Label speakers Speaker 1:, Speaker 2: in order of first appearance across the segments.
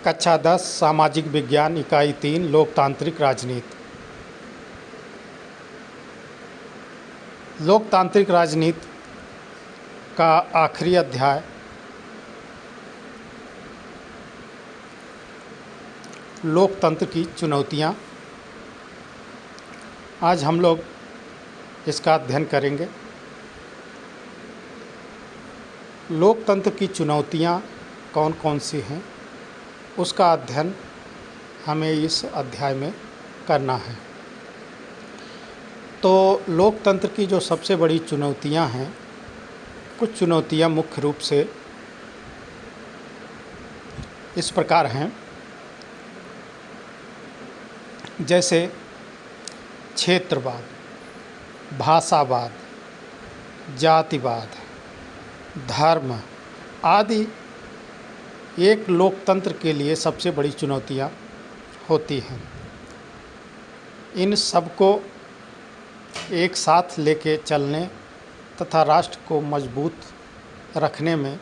Speaker 1: कक्षा 10 सामाजिक विज्ञान इकाई 3 लोकतांत्रिक राजनीति। लोकतांत्रिक राजनीति का आखिरी अध्याय लोकतंत्र की चुनौतियाँ। आज हम लोग इसका अध्ययन करेंगे। लोकतंत्र की चुनौतियाँ कौन कौन सी हैं, उसका अध्ययन हमें इस अध्याय में करना है। तो लोकतंत्र की जो सबसे बड़ी चुनौतियां हैं, कुछ चुनौतियां मुख्य रूप से इस प्रकार हैं, जैसे क्षेत्रवाद, भाषावाद, जातिवाद, धर्म आदि एक लोकतंत्र के लिए सबसे बड़ी चुनौतियां होती हैं। इन सबको एक साथ लेके चलने तथा राष्ट्र को मजबूत रखने में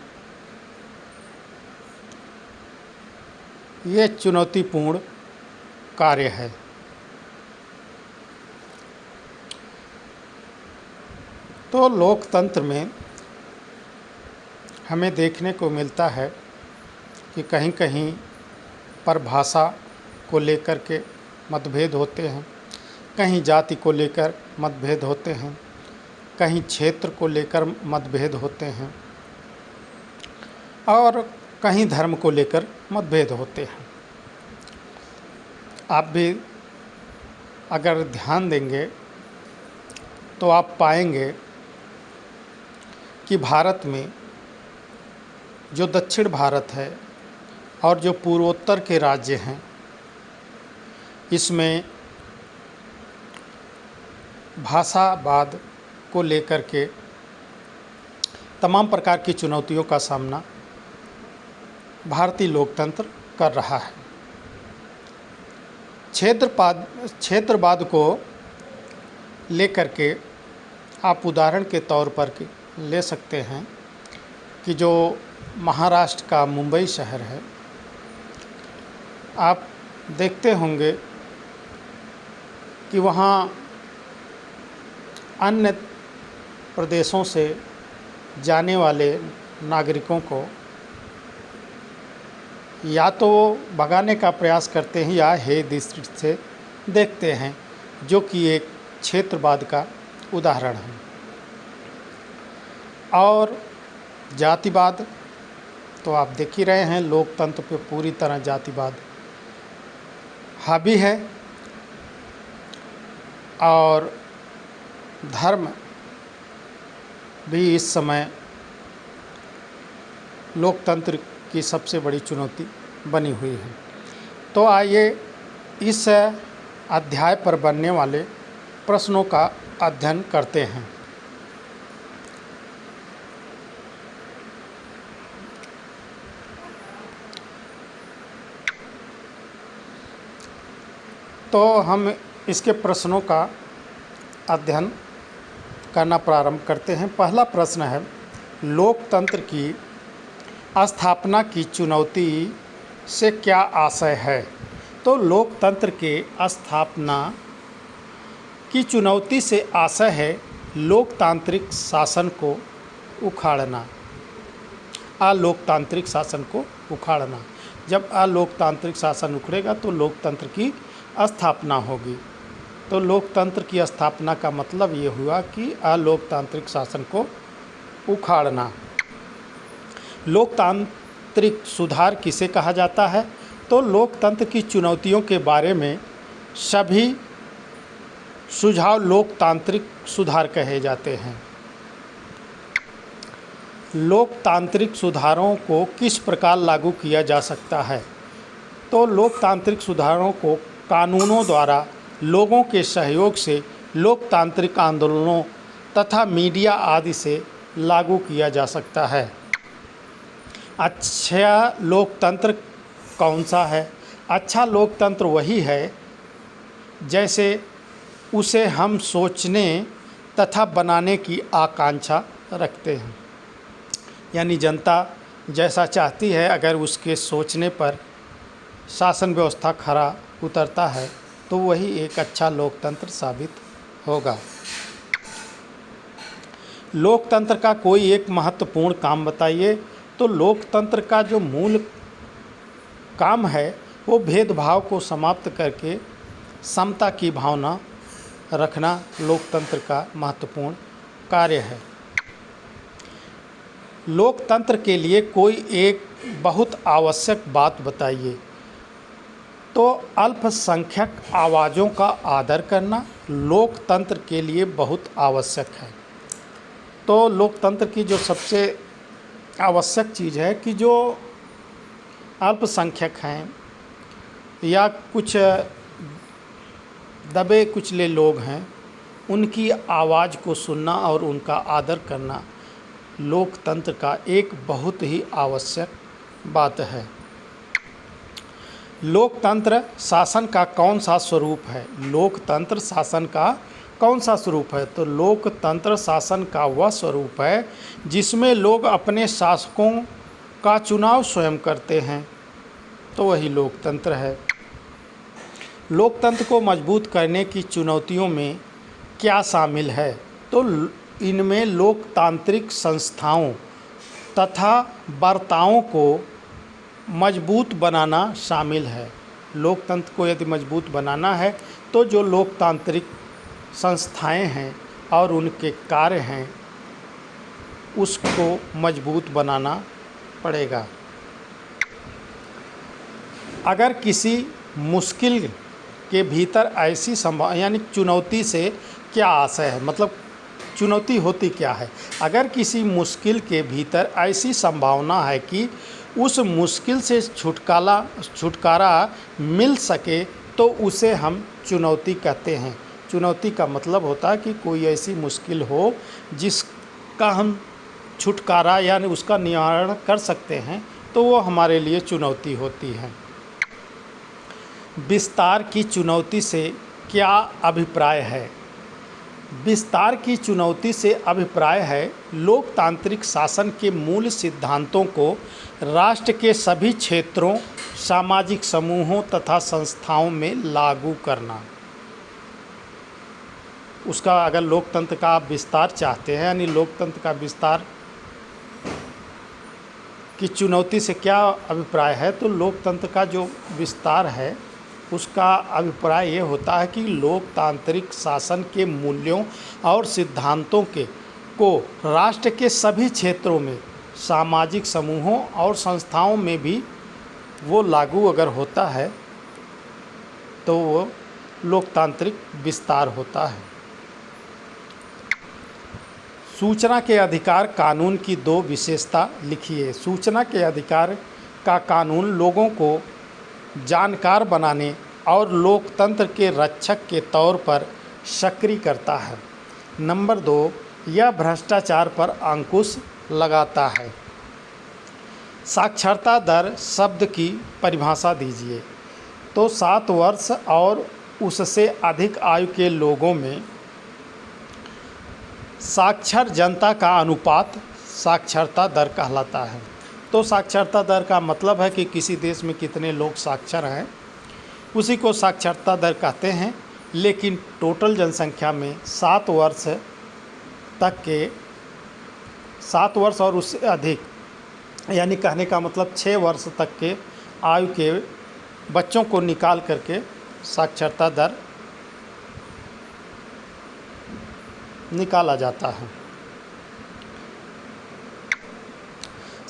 Speaker 1: ये चुनौतीपूर्ण कार्य है। तो लोकतंत्र में हमें देखने को मिलता है कि कहीं कहीं परिभाषा को लेकर के मतभेद होते हैं, कहीं जाति को लेकर मतभेद होते हैं, कहीं क्षेत्र को लेकर मतभेद होते हैं और कहीं धर्म को लेकर मतभेद होते हैं। आप भी अगर ध्यान देंगे तो आप पाएंगे कि भारत में जो दक्षिण भारत है और जो पूर्वोत्तर के राज्य हैं, इसमें भाषावाद को लेकर के तमाम प्रकार की चुनौतियों का सामना भारतीय लोकतंत्र कर रहा है। क्षेत्रवाद को लेकर के आप उदाहरण के तौर पर ले सकते हैं कि जो महाराष्ट्र का मुंबई शहर है, आप देखते होंगे कि वहाँ अन्य प्रदेशों से जाने वाले नागरिकों को या तो भगाने का प्रयास करते हैं या हे दृष्टि से देखते हैं, जो कि एक क्षेत्रवाद का उदाहरण है। और जातिवाद तो आप देख ही रहे हैं, लोकतंत्र पे पूरी तरह जातिवाद हावी है। और धर्म भी इस समय लोकतंत्र की सबसे बड़ी चुनौती बनी हुई है। तो आइए इस अध्याय पर बनने वाले प्रश्नों का अध्ययन करते हैं। तो हम इसके प्रश्नों का अध्ययन करना प्रारंभ करते हैं। पहला प्रश्न है, लोकतंत्र की स्थापना की चुनौती से क्या आशय है? तो लोकतंत्र के स्थापना की चुनौती से आशय है लोकतांत्रिक शासन को उखाड़ना। अलोकतांत्रिक शासन को उखाड़ना। जब अलोकतांत्रिक शासन उखड़ेगा तो लोकतंत्र की स्थापना होगी। तो लोकतंत्र की स्थापना का मतलब ये हुआ कि अलोकतांत्रिक शासन को उखाड़ना। लोकतांत्रिक सुधार किसे कहा जाता है? तो लोकतंत्र की चुनौतियों के बारे में सभी सुझाव लोकतांत्रिक सुधार कहे जाते हैं। लोकतांत्रिक सुधारों को किस प्रकार लागू किया जा सकता है? तो लोकतांत्रिक सुधारों को कानूनों द्वारा लोगों के सहयोग से लोकतांत्रिक आंदोलनों तथा मीडिया आदि से लागू किया जा सकता है। अच्छा लोकतंत्र कौन सा है? अच्छा लोकतंत्र वही है जैसे उसे हम सोचने तथा बनाने की आकांक्षा रखते हैं। यानी जनता जैसा चाहती है, अगर उसके सोचने पर शासन व्यवस्था खरा उतरता है तो वही एक अच्छा लोकतंत्र साबित होगा। लोकतंत्र का कोई एक महत्वपूर्ण काम बताइए। तो लोकतंत्र का जो मूल काम है वो भेदभाव को समाप्त करके समता की भावना रखना लोकतंत्र का महत्वपूर्ण कार्य है। लोकतंत्र के लिए कोई एक बहुत आवश्यक बात बताइए। तो अल्पसंख्यक आवाज़ों का आदर करना लोकतंत्र के लिए बहुत आवश्यक है। तो लोकतंत्र की जो सबसे आवश्यक चीज़ है कि जो अल्पसंख्यक हैं या कुछ दबे कुचले लोग हैं, उनकी आवाज़ को सुनना और उनका आदर करना लोकतंत्र का एक बहुत ही आवश्यक बात है। लोकतंत्र शासन का कौन सा स्वरूप है? लोकतंत्र शासन का कौन सा स्वरूप है? तो लोकतंत्र शासन का वह स्वरूप है जिसमें लोग अपने शासकों का चुनाव स्वयं करते हैं, तो वही लोकतंत्र है। लोकतंत्र को मजबूत करने की चुनौतियों में क्या शामिल है? तो इनमें लोकतांत्रिक संस्थाओं तथा वार्ताओं को मजबूत बनाना शामिल है। लोकतंत्र को यदि मजबूत बनाना है तो जो लोकतांत्रिक संस्थाएं हैं और उनके कार्य हैं उसको मजबूत बनाना पड़ेगा। अगर किसी मुश्किल के भीतर ऐसी यानी चुनौती से क्या आशय है, मतलब चुनौती होती क्या है? अगर किसी मुश्किल के भीतर ऐसी संभावना है कि उस मुश्किल से छुटकारा मिल सके तो उसे हम चुनौती कहते हैं। चुनौती का मतलब होता है कि कोई ऐसी मुश्किल हो जिसका हम छुटकारा यानी उसका निवारण कर सकते हैं, तो वो हमारे लिए चुनौती होती है। विस्तार की चुनौती से क्या अभिप्राय है? विस्तार की चुनौती से अभिप्राय है लोकतांत्रिक शासन के मूल सिद्धांतों को राष्ट्र के सभी क्षेत्रों, सामाजिक समूहों तथा संस्थाओं में लागू करना। उसका अगर लोकतंत्र का आप विस्तार चाहते हैं, यानी लोकतंत्र का विस्तार की चुनौती से क्या अभिप्राय है? तो लोकतंत्र का जो विस्तार है उसका अभिप्राय ये होता है कि लोकतांत्रिक शासन के मूल्यों और सिद्धांतों को राष्ट्र के सभी क्षेत्रों में, सामाजिक समूहों और संस्थाओं में भी वो लागू अगर होता है तो वो लोकतांत्रिक विस्तार होता है। सूचना के अधिकार कानून की दो विशेषता लिखिए। सूचना के अधिकार का कानून लोगों को जानकार बनाने और लोकतंत्र के रक्षक के तौर पर सक्रिय करता है। नंबर 2, यह भ्रष्टाचार पर अंकुश लगाता है। साक्षरता दर शब्द की परिभाषा दीजिए। तो 7 वर्ष और उससे अधिक आयु के लोगों में साक्षर जनता का अनुपात साक्षरता दर कहलाता है। तो साक्षरता दर का मतलब है कि किसी देश में कितने लोग साक्षर हैं, उसी को साक्षरता दर कहते हैं। लेकिन टोटल जनसंख्या में 7 वर्ष और उससे अधिक, यानी कहने का मतलब 6 वर्ष तक के आयु के बच्चों को निकाल करके साक्षरता दर निकाला जाता है।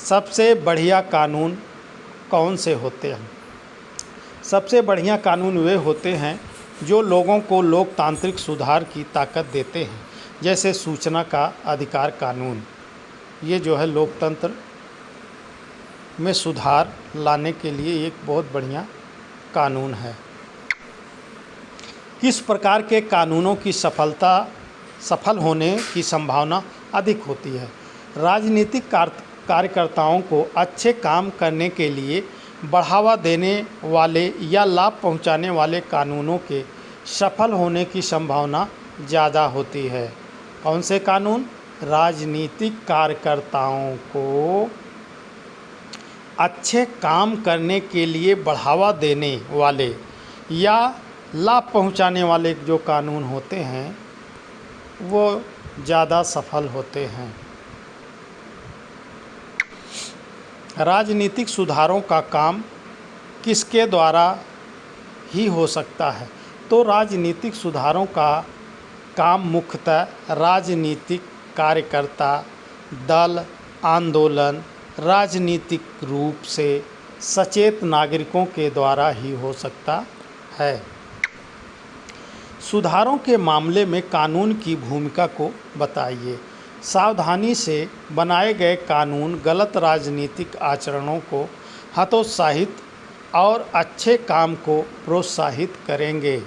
Speaker 1: सबसे बढ़िया कानून कौन से होते हैं? सबसे बढ़िया कानून वे होते हैं जो लोगों को लोकतांत्रिक सुधार की ताकत देते हैं, जैसे सूचना का अधिकार कानून। ये जो है लोकतंत्र में सुधार लाने के लिए एक बहुत बढ़िया कानून है। किस प्रकार के कानूनों की सफल होने की संभावना अधिक होती है? राजनीतिक कार्यकर्ताओं को अच्छे काम करने के लिए बढ़ावा देने वाले या लाभ पहुंचाने वाले कानूनों के सफल होने की संभावना ज़्यादा होती है। कौन से कानून? राजनीतिक कार्यकर्ताओं को अच्छे काम करने के लिए बढ़ावा देने वाले या लाभ पहुंचाने वाले जो कानून होते हैं वो ज़्यादा सफल होते हैं। राजनीतिक सुधारों का काम किसके द्वारा ही हो सकता है? तो राजनीतिक सुधारों का काम मुख्यतः राजनीतिक कार्यकर्ता, दल, आंदोलन, राजनीतिक रूप से सचेत नागरिकों के द्वारा ही हो सकता है। सुधारों के मामले में कानून की भूमिका को बताइए। सावधानी से बनाए गए कानून गलत राजनीतिक आचरणों को हतोत्साहित और अच्छे काम को प्रोत्साहित करेंगे।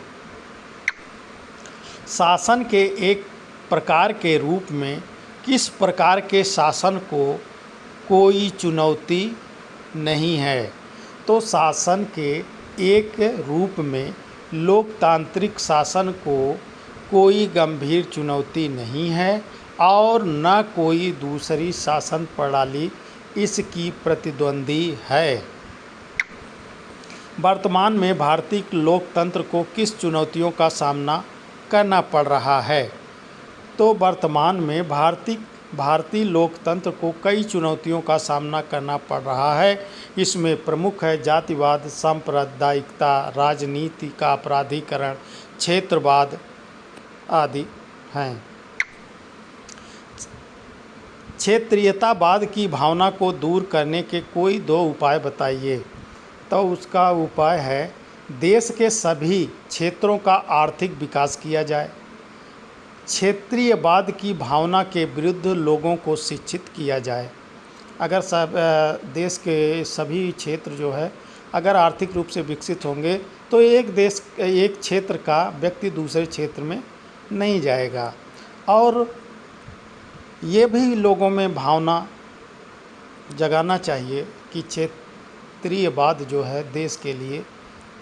Speaker 1: शासन के एक प्रकार के रूप में किस प्रकार के शासन को कोई चुनौती नहीं है? तो शासन के एक रूप में लोकतांत्रिक शासन को कोई गंभीर चुनौती नहीं है और न कोई दूसरी शासन प्रणाली इसकी प्रतिद्वंदी है। वर्तमान में भारतीय लोकतंत्र को किस चुनौतियों का सामना करना पड़ रहा है? तो वर्तमान में भारतीय लोकतंत्र को कई चुनौतियों का सामना करना पड़ रहा है। इसमें प्रमुख है जातिवाद, सांप्रदायिकता, राजनीति का अपराधीकरण, क्षेत्रवाद आदि हैं। क्षेत्रीयतावाद की भावना को दूर करने के कोई 2 उपाय बताइए। तो उसका उपाय है देश के सभी क्षेत्रों का आर्थिक विकास किया जाए, क्षेत्रीयवाद की भावना के विरुद्ध लोगों को शिक्षित किया जाए। अगर देश के सभी क्षेत्र जो है अगर आर्थिक रूप से विकसित होंगे तो एक क्षेत्र का व्यक्ति दूसरे क्षेत्र में नहीं जाएगा। और ये भी लोगों में भावना जगाना चाहिए कि क्षेत्रीयवाद जो है देश के लिए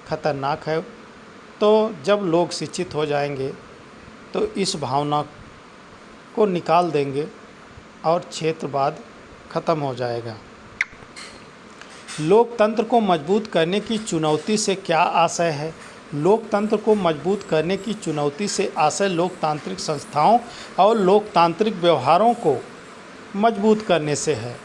Speaker 1: खतरनाक है। तो जब लोग शिक्षित हो जाएंगे तो इस भावना को निकाल देंगे और क्षेत्रवाद खत्म हो जाएगा। लोकतंत्र को मजबूत करने की चुनौती से क्या आशय है? लोकतंत्र को मजबूत करने की चुनौती से आशय लोकतांत्रिक संस्थाओं और लोकतांत्रिक व्यवहारों को मजबूत करने से है।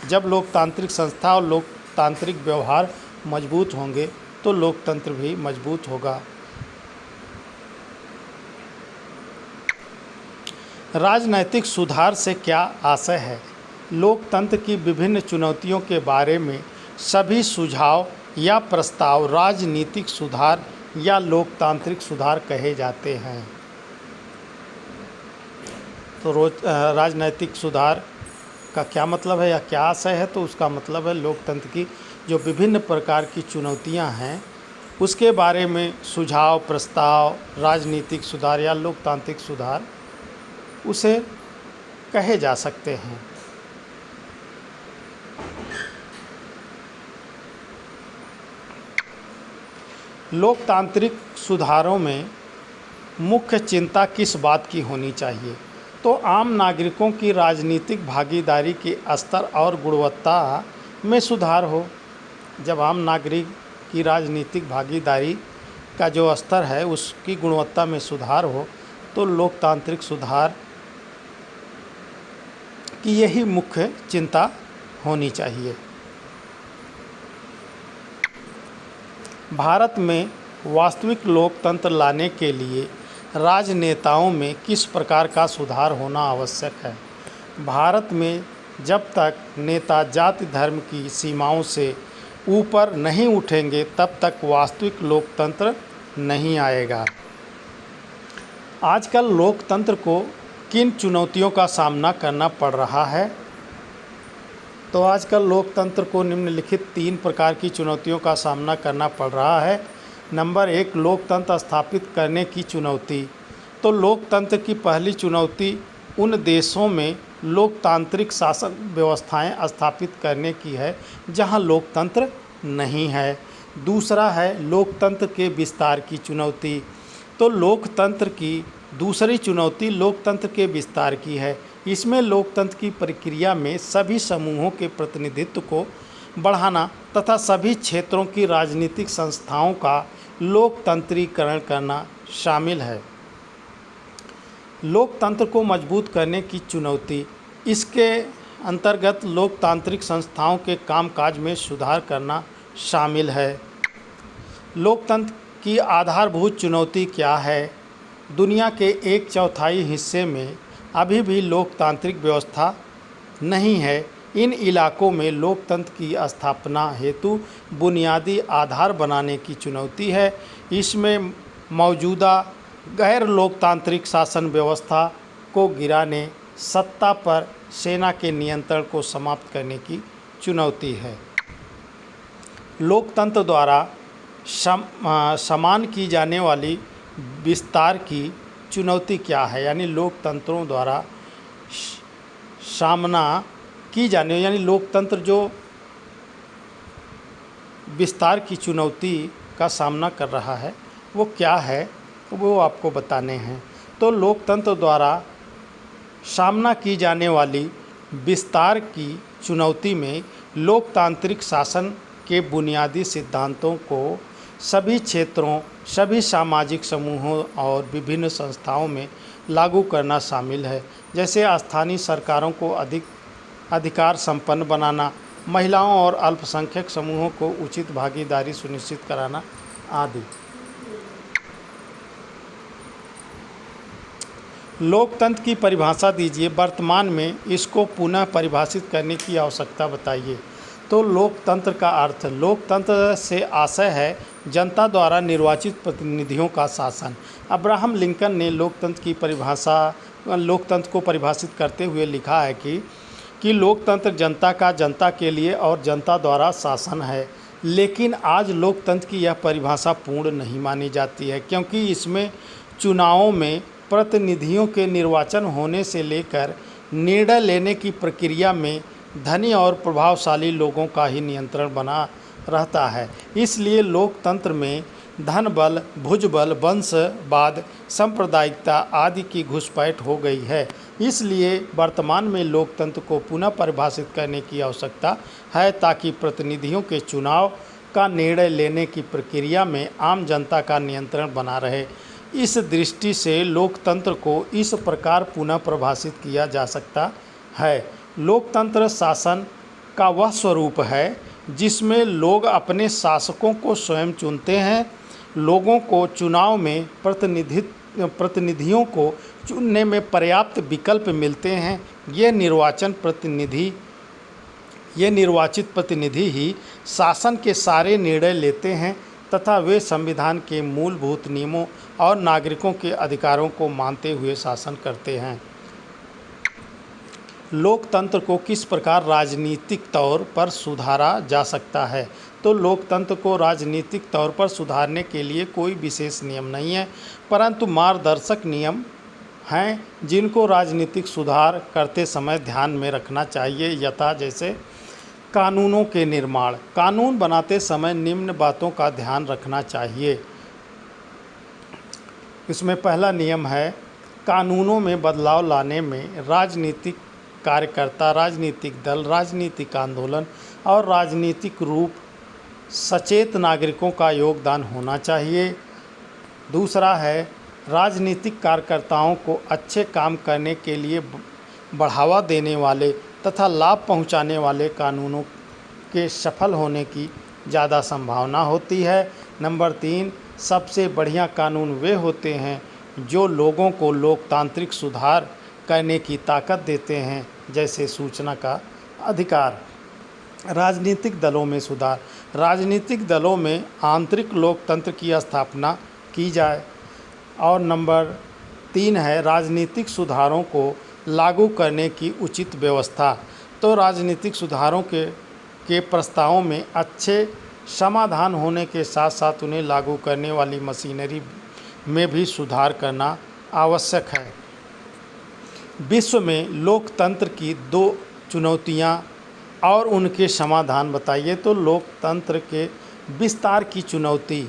Speaker 1: जब लोकतांत्रिक संस्था और लोकतांत्रिक व्यवहार मजबूत होंगे तो लोकतंत्र भी मजबूत होगा। राजनैतिक सुधार से क्या आशय है? लोकतंत्र की विभिन्न चुनौतियों के बारे में सभी सुझाव या प्रस्ताव राजनीतिक सुधार या लोकतांत्रिक सुधार कहे जाते हैं। तो राजनैतिक सुधार का क्या मतलब है या क्या आशय है? तो उसका मतलब है लोकतंत्र की जो विभिन्न प्रकार की चुनौतियां हैं उसके बारे में सुझाव, प्रस्ताव, राजनीतिक सुधार या लोकतांत्रिक सुधार उसे कहे जा सकते हैं। लोकतांत्रिक सुधारों में मुख्य चिंता किस बात की होनी चाहिए? तो आम नागरिकों की राजनीतिक भागीदारी के स्तर और गुणवत्ता में सुधार हो। जब आम नागरिक की राजनीतिक भागीदारी का जो स्तर है उसकी गुणवत्ता में सुधार हो तो लोकतांत्रिक सुधार की यही मुख्य चिंता होनी चाहिए। भारत में वास्तविक लोकतंत्र लाने के लिए राजनेताओं में किस प्रकार का सुधार होना आवश्यक है? भारत में जब तक नेता जाति धर्म की सीमाओं से ऊपर नहीं उठेंगे तब तक वास्तविक लोकतंत्र नहीं आएगा। आजकल लोकतंत्र को किन चुनौतियों का सामना करना पड़ रहा है? तो आजकल लोकतंत्र को निम्नलिखित 3 प्रकार की चुनौतियों का सामना करना पड़ रहा है। नंबर 1, लोकतंत्र स्थापित करने की चुनौती। तो लोकतंत्र की पहली चुनौती उन देशों में लोकतांत्रिक शासन व्यवस्थाएं स्थापित करने की है जहां लोकतंत्र नहीं है। दूसरा है लोकतंत्र के विस्तार की चुनौती। तो लोकतंत्र की दूसरी चुनौती लोकतंत्र के विस्तार की है। इसमें लोकतंत्र की प्रक्रिया में सभी समूहों के प्रतिनिधित्व को बढ़ाना तथा सभी क्षेत्रों की राजनीतिक संस्थाओं का लोकतंत्रीकरण करना शामिल है। लोकतंत्र को मजबूत करने की चुनौती। इसके अंतर्गत लोकतांत्रिक संस्थाओं के कामकाज में सुधार करना शामिल है। लोकतंत्र की आधारभूत चुनौती क्या है? दुनिया के 1/4 हिस्से में अभी भी लोकतांत्रिक व्यवस्था नहीं है। इन इलाकों में लोकतंत्र की स्थापना हेतु बुनियादी आधार बनाने की चुनौती है। इसमें मौजूदा गैर लोकतांत्रिक शासन व्यवस्था को गिराने, सत्ता पर सेना के नियंत्रण को समाप्त करने की चुनौती है। लोकतंत्र द्वारा समान की जाने वाली विस्तार की चुनौती क्या है? यानी लोकतंत्रों द्वारा सामना की जाने, यानी लोकतंत्र जो विस्तार की चुनौती का सामना कर रहा है वो क्या है, वो आपको बताने हैं। तो लोकतंत्र द्वारा सामना की जाने वाली विस्तार की चुनौती में लोकतांत्रिक शासन के बुनियादी सिद्धांतों को सभी क्षेत्रों, सभी सामाजिक समूहों और विभिन्न संस्थाओं में लागू करना शामिल है। जैसे स्थानीय सरकारों को अधिक अधिकार संपन्न बनाना, महिलाओं और अल्पसंख्यक समूहों को उचित भागीदारी सुनिश्चित कराना आदि। लोकतंत्र की परिभाषा दीजिए। वर्तमान में इसको पुनः परिभाषित करने की आवश्यकता बताइए। तो लोकतंत्र का अर्थ, लोकतंत्र से आशय है जनता द्वारा निर्वाचित प्रतिनिधियों का शासन। अब्राहम लिंकन ने लोकतंत्र को परिभाषित करते हुए लिखा है कि लोकतंत्र जनता का, जनता के लिए और जनता द्वारा शासन है। लेकिन आज लोकतंत्र की यह परिभाषा पूर्ण नहीं मानी जाती है, क्योंकि इसमें चुनावों में प्रतिनिधियों के निर्वाचन होने से लेकर निर्णय लेने की प्रक्रिया में धनी और प्रभावशाली लोगों का ही नियंत्रण बना रहता है। इसलिए लोकतंत्र में धन बल, भुजबल, वंशवाद, सांप्रदायिकता आदि की घुसपैठ हो गई है। इसलिए वर्तमान में लोकतंत्र को पुनः परिभाषित करने की आवश्यकता है, ताकि प्रतिनिधियों के चुनाव का निर्णय लेने की प्रक्रिया में आम जनता का नियंत्रण बना रहे। इस दृष्टि से लोकतंत्र को इस प्रकार पुनः परिभाषित किया जा सकता है। लोकतंत्र शासन का वह स्वरूप है जिसमें लोग अपने शासकों को स्वयं चुनते हैं। लोगों को चुनाव में प्रतिनिधियों को चुनने में पर्याप्त विकल्प मिलते हैं। ये निर्वाचित प्रतिनिधि ही शासन के सारे निर्णय लेते हैं तथा वे संविधान के मूलभूत नियमों और नागरिकों के अधिकारों को मानते हुए शासन करते हैं। लोकतंत्र को किस प्रकार राजनीतिक तौर पर सुधारा जा सकता है? तो लोकतंत्र को राजनीतिक तौर पर सुधारने के लिए कोई विशेष नियम नहीं है, परंतु मार्गदर्शक नियम हैं जिनको राजनीतिक सुधार करते समय ध्यान में रखना चाहिए। यथा जैसे कानूनों के निर्माण। कानून बनाते समय निम्न बातों का ध्यान रखना चाहिए। इसमें पहला नियम है, कानूनों में बदलाव लाने में राजनीतिक कार्यकर्ता, राजनीतिक दल, राजनीतिक आंदोलन और राजनीतिक रूप सचेत नागरिकों का योगदान होना चाहिए। दूसरा है, राजनीतिक कार्यकर्ताओं को अच्छे काम करने के लिए बढ़ावा देने वाले तथा लाभ पहुंचाने वाले कानूनों के सफल होने की ज़्यादा संभावना होती है। नंबर 3, सबसे बढ़िया कानून वे होते हैं जो लोगों को लोकतांत्रिक सुधार करने की ताकत देते हैं, जैसे सूचना का अधिकार। राजनीतिक दलों में सुधार। राजनीतिक दलों में आंतरिक लोकतंत्र की स्थापना की जाए। और नंबर 3 है, राजनीतिक सुधारों को लागू करने की उचित व्यवस्था। तो राजनीतिक सुधारों के प्रस्तावों में अच्छे समाधान होने के साथ साथ उन्हें लागू करने वाली मशीनरी में भी सुधार करना आवश्यक है। विश्व में लोकतंत्र की 2 चुनौतियां और उनके समाधान बताइए। तो लोकतंत्र के विस्तार की चुनौती।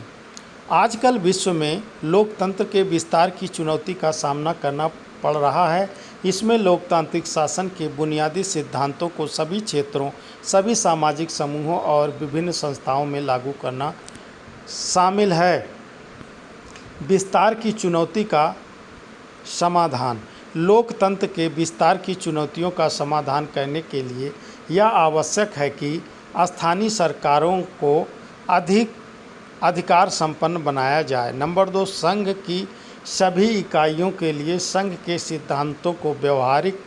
Speaker 1: आजकल विश्व में लोकतंत्र के विस्तार की चुनौती का सामना करना पड़ रहा है। इसमें लोकतांत्रिक शासन के बुनियादी सिद्धांतों को सभी क्षेत्रों, सभी सामाजिक समूहों और विभिन्न संस्थाओं में लागू करना शामिल है। विस्तार की चुनौती का समाधान। लोकतंत्र के विस्तार की चुनौतियों का समाधान करने के लिए यह आवश्यक है कि स्थानीय सरकारों को अधिक अधिकार संपन्न बनाया जाए। नंबर 2, संघ की सभी इकाइयों के लिए संघ के सिद्धांतों को व्यवहारिक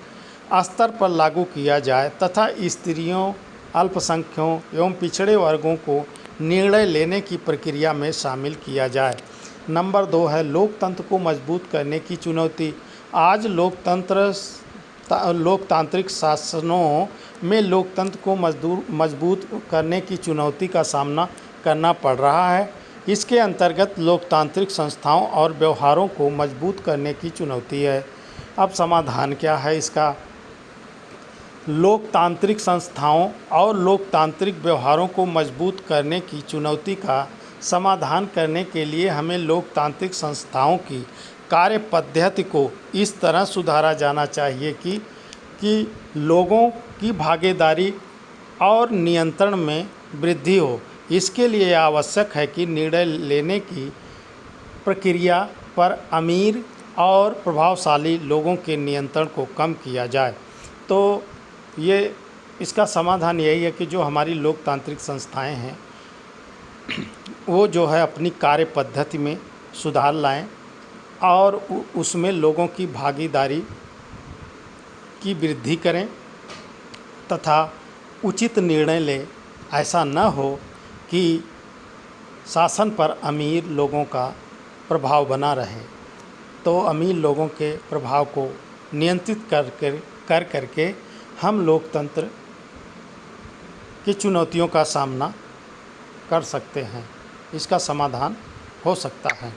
Speaker 1: स्तर पर लागू किया जाए तथा स्त्रियों, अल्पसंख्यकों एवं पिछड़े वर्गों को निर्णय लेने की प्रक्रिया में शामिल किया जाए। नंबर 2 है लोकतंत्र को मजबूत करने की चुनौती। आज लोकतांत्रिक शासनों में लोकतंत्र को मजबूत करने की चुनौती का सामना करना पड़ रहा है। इसके अंतर्गत लोकतांत्रिक संस्थाओं और व्यवहारों को मजबूत करने की चुनौती है। अब समाधान क्या है इसका? लोकतांत्रिक संस्थाओं और लोकतांत्रिक व्यवहारों को मजबूत करने की चुनौती का समाधान करने के लिए हमें लोकतांत्रिक संस्थाओं की कार्य पद्धति को इस तरह सुधारा जाना चाहिए कि लोगों की भागीदारी और नियंत्रण में वृद्धि हो। इसके लिए आवश्यक है कि निर्णय लेने की प्रक्रिया पर अमीर और प्रभावशाली लोगों के नियंत्रण को कम किया जाए। तो ये इसका समाधान यही है कि जो हमारी लोकतांत्रिक संस्थाएं हैं वो जो है अपनी कार्य पद्धति में सुधार लाएं और उसमें लोगों की भागीदारी की वृद्धि करें तथा उचित निर्णय लें। ऐसा न हो कि शासन पर अमीर लोगों का प्रभाव बना रहे। तो अमीर लोगों के प्रभाव को नियंत्रित करके हम लोकतंत्र की चुनौतियों का सामना कर सकते हैं। इसका समाधान हो सकता है।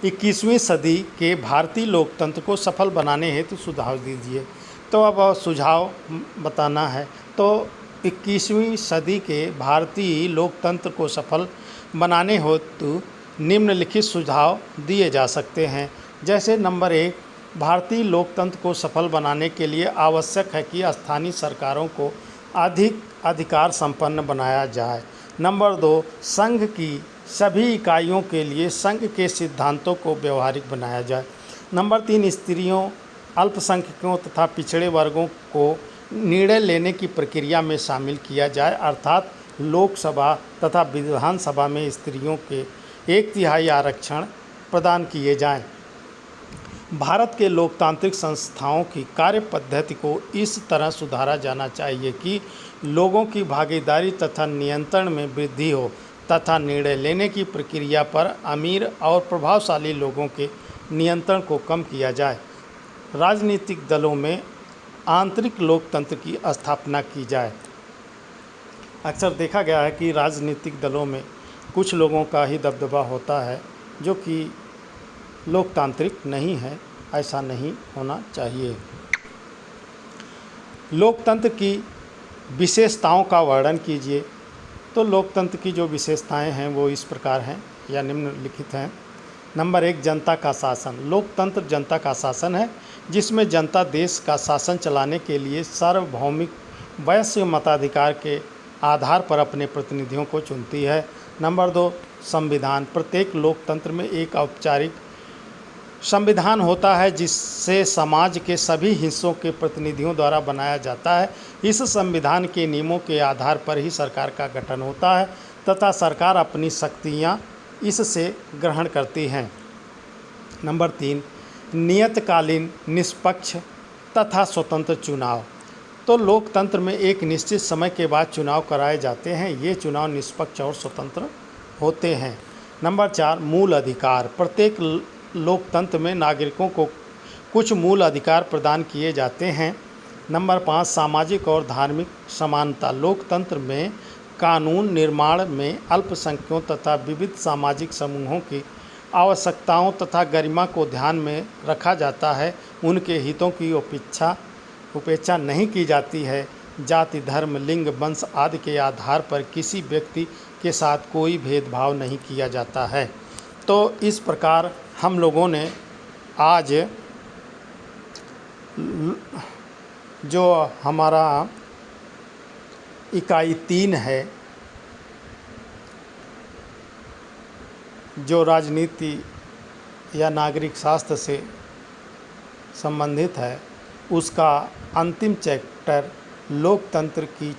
Speaker 1: 21वीं सदी के भारतीय लोकतंत्र को सफल बनाने हेतु सुझाव दीजिए। तो अब सुझाव बताना है। तो 21वीं सदी के भारतीय लोकतंत्र को सफल बनाने हेतु निम्नलिखित सुझाव दिए जा सकते हैं। जैसे नंबर 1, भारतीय लोकतंत्र को सफल बनाने के लिए आवश्यक है कि स्थानीय सरकारों को अधिक अधिकार संपन्न बनाया जाए। नंबर 2, संघ की सभी इकाइयों के लिए संघ के सिद्धांतों को व्यवहारिक बनाया जाए। नंबर 3, स्त्रियों, अल्पसंख्यकों तथा पिछड़े वर्गों को निर्णय लेने की प्रक्रिया में शामिल किया जाए, अर्थात लोकसभा तथा विधानसभा में स्त्रियों के 1/3 आरक्षण प्रदान किए जाएं। भारत के लोकतांत्रिक संस्थाओं की कार्य पद्धति को इस तरह सुधारा जाना चाहिए कि लोगों की भागीदारी तथा नियंत्रण में वृद्धि हो तथा निर्णय लेने की प्रक्रिया पर अमीर और प्रभावशाली लोगों के नियंत्रण को कम किया जाए। राजनीतिक दलों में आंतरिक लोकतंत्र की स्थापना की जाए। अक्सर देखा गया है कि राजनीतिक दलों में कुछ लोगों का ही दबदबा होता है जो कि लोकतांत्रिक नहीं है। ऐसा नहीं होना चाहिए। लोकतंत्र की विशेषताओं का वर्णन कीजिए। तो लोकतंत्र की जो विशेषताएं हैं वो इस प्रकार हैं या निम्नलिखित हैं। नंबर 1, जनता का शासन। लोकतंत्र जनता का शासन है जिसमें जनता देश का शासन चलाने के लिए सार्वभौमिक वैश्विक मताधिकार के आधार पर अपने प्रतिनिधियों को चुनती है। नंबर 2, संविधान। प्रत्येक लोकतंत्र में एक औपचारिक संविधान होता है जिससे समाज के सभी हिस्सों के प्रतिनिधियों द्वारा बनाया जाता है। इस संविधान के नियमों के आधार पर ही सरकार का गठन होता है तथा सरकार अपनी शक्तियां इससे ग्रहण करती हैं। नंबर 3, नियतकालीन, निष्पक्ष तथा स्वतंत्र चुनाव। तो लोकतंत्र में एक निश्चित समय के बाद चुनाव कराए जाते हैं। ये चुनाव निष्पक्ष और स्वतंत्र होते हैं। नंबर 4, मूल अधिकार। प्रत्येक लोकतंत्र में नागरिकों को कुछ मूल अधिकार प्रदान किए जाते हैं। नंबर 5, सामाजिक और धार्मिक समानता। लोकतंत्र में कानून निर्माण में अल्पसंख्यकों तथा विविध सामाजिक समूहों की आवश्यकताओं तथा गरिमा को ध्यान में रखा जाता है। उनके हितों की उपेक्षा नहीं की जाती है। जाति, धर्म, लिंग, वंश आदि के आधार पर किसी व्यक्ति के साथ कोई भेदभाव नहीं किया जाता है। तो इस प्रकार हम लोगों ने आज जो हमारा इकाई 3 है, जो राजनीति या नागरिक शास्त्र से संबंधित है, उसका अंतिम चैप्टर लोकतंत्र की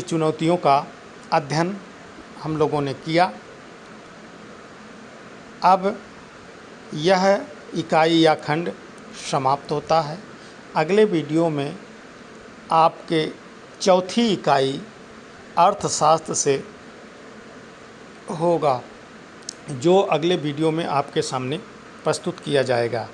Speaker 1: चुनौतियों का अध्ययन हम लोगों ने किया। अब यह इकाई या खंड समाप्त होता है। अगले वीडियो में आपके चौथी इकाई अर्थशास्त्र से होगा, जो अगले वीडियो में आपके सामने प्रस्तुत किया जाएगा।